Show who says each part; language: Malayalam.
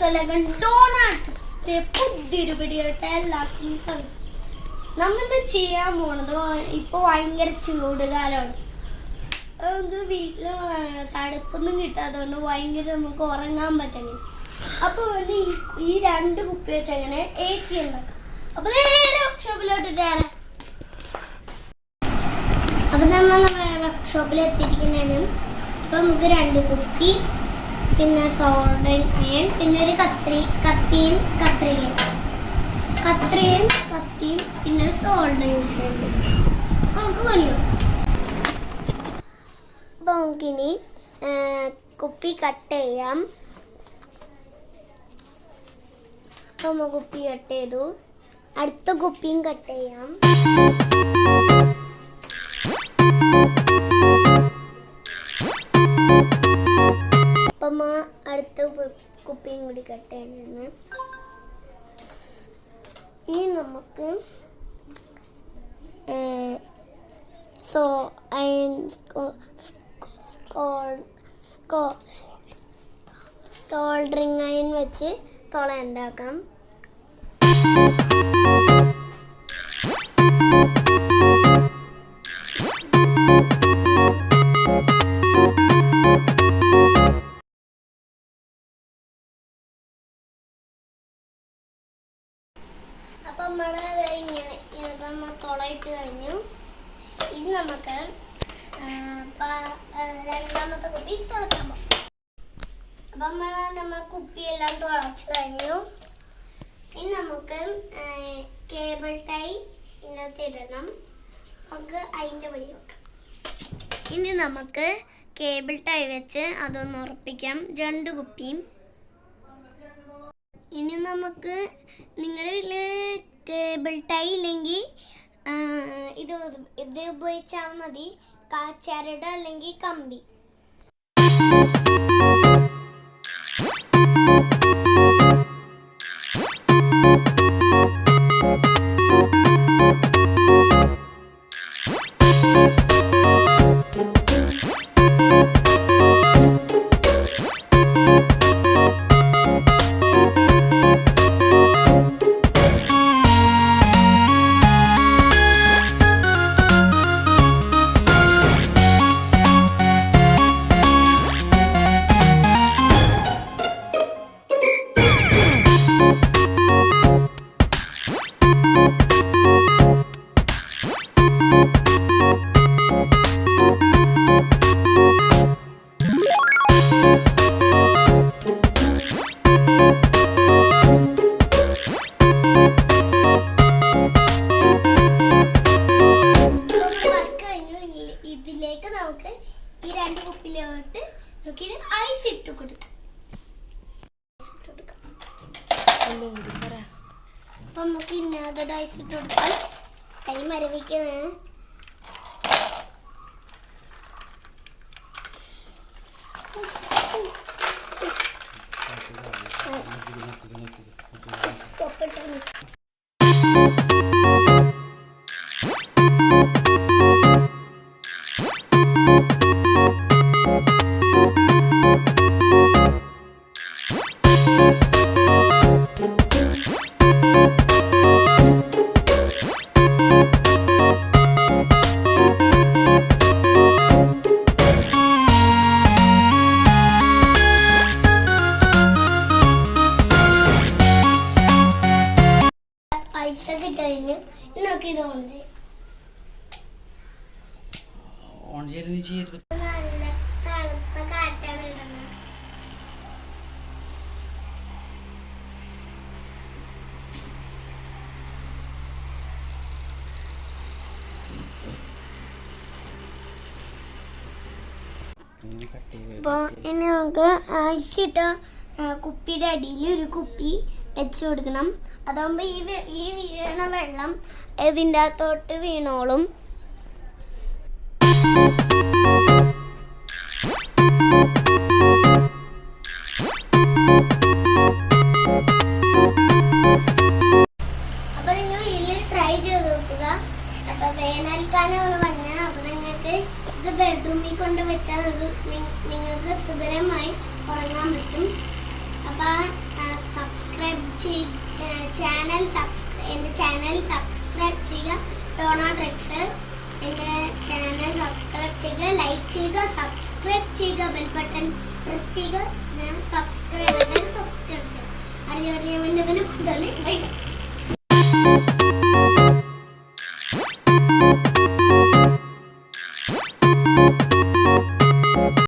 Speaker 1: അസലകൻ ഡോണാട്ട് പുതിയൊരു പിടിയായിട്ട് എല്ലാവർക്കും സമയം. നമ്മളിത് ചെയ്യാൻ പോണത് ഇപ്പൊ ഭയങ്കര ചൂട് കാലമാണ്. നമുക്ക് വീട്ടില് തണുപ്പൊന്നും കിട്ടാത്തതുകൊണ്ട് ഭയങ്കര നമുക്ക് ഉറങ്ങാൻ പറ്റണേ. അപ്പൊ ഈ 2 കുപ്പി വെച്ച് അങ്ങനെ AC ഉണ്ടാക്കാം. അപ്പൊ നേരെ വർക്ക്ഷോപ്പിലോട്ട് ഇട്ടാണ്. അപ്പൊ നമ്മൾ വർക്ക്ഷോപ്പിൽ എത്തിയിരിക്കുന്നതിന് അപ്പൊ നമുക്ക് 2 കുപ്പി, പിന്നെ സോൾഡറിങ് അയൺ, പിന്നെ ഒരു കത്തിയും പിന്നെ സോൾഡറിങ് നമുക്ക് പണിയോ. അപ്പൊ നമുക്കിനി കുപ്പി കട്ട് ചെയ്യാം. അപ്പോൾ കുപ്പി കട്ട് ചെയ്തു. അടുത്ത കുപ്പിയും കട്ട് ചെയ്യാം. അപ്പം അടുത്ത കുപ്പിയും കൂടി കട്ട് ചെയ്യണം. ഇനി നമുക്ക് സോൾഡറിങ് അയൺ വെച്ച് തുള ഉണ്ടാക്കാം. അപ്പം ഇങ്ങനെ തുളയിട്ട് കഴിഞ്ഞു. ഇനി നമുക്ക് രണ്ടാമത്തെ കുപ്പി തുളയ്ക്കാൻ പോകും. അപ്പം നമ്മൾ കുപ്പിയെല്ലാം തുളച്ച് കഴിഞ്ഞു. ഇനി നമുക്ക് കേബിൾ ടൈ ഇതിനകത്ത് ഇടണം. നമുക്ക് അതിൻ്റെ പണി നോക്കാം. ഇനി നമുക്ക് കേബിൾ ടൈ വെച്ച് അതൊന്ന് ഉറപ്പിക്കാം, 2 കുപ്പിയും. ഇനി നമുക്ക് നിങ്ങളുടെ വീട്ടിൽ കേബിൾ ടൈ ഇല്ലെങ്കിൽ ഇത് ഉപയോഗിച്ചാൽ മതി, ചരട് അല്ലെങ്കിൽ കമ്പി. ഇതിലേക്ക് നമുക്ക് ഈ 2 കുപ്പിയിലോട്ട് നോക്കി ഐസ് ഇട്ട് കൊടുക്കാം. അപ്പൊ നമുക്ക് ഇന്നത്തെ ഐസ് ഇട്ട് കൊടുക്കാം. കൈ മരവിക്കുന്നത് ഐസൊക്കെ ഇട്ടു. ഇന്നൊക്കെ ഇത് ഓൺ ചെയ്യും. നല്ല തണുത്ത കാറ്റാണ് ഇടുന്നത്. അപ്പോൾ ഇനി നമുക്ക് ഐസ് ഇട്ട കുപ്പിയുടെ അടിയിൽ ഒരു കുപ്പി വെച്ച് കൊടുക്കണം. അതാകുമ്പോൾ ഈ വീഴണ വെള്ളം ഇതിൻ്റെ അകത്തോട്ട് വീണോളും. അപ്പോൾ നിങ്ങൾ വീട്ടിൽ ട്രൈ ചെയ്ത് നോക്കുക. അപ്പോൾ വേനൽക്കാലമാണ് വന്നത്. അപ്പോൾ നിങ്ങൾക്ക് ഇത് ബെഡ്റൂമിൽ കൊണ്ട് വെച്ചാൽ നിങ്ങൾക്ക് സുഖകരമായി ഉറങ്ങാൻ പറ്റും. അപ്പോൾ ട്രിക്സ്. എൻ്റെ ചാനൽ സബ്സ്ക്രൈബ് ചെയ്യുക, ലൈക്ക് ചെയ്യുക, സബ്സ്ക്രൈബ് ചെയ്യുക, ബെൽ ബട്ടൺ പ്രസ് ചെയ്യുക. ഞാൻ സബ്സ്ക്രൈബ് ചെയ്യുക. അറിയാൻ വേണ്ടി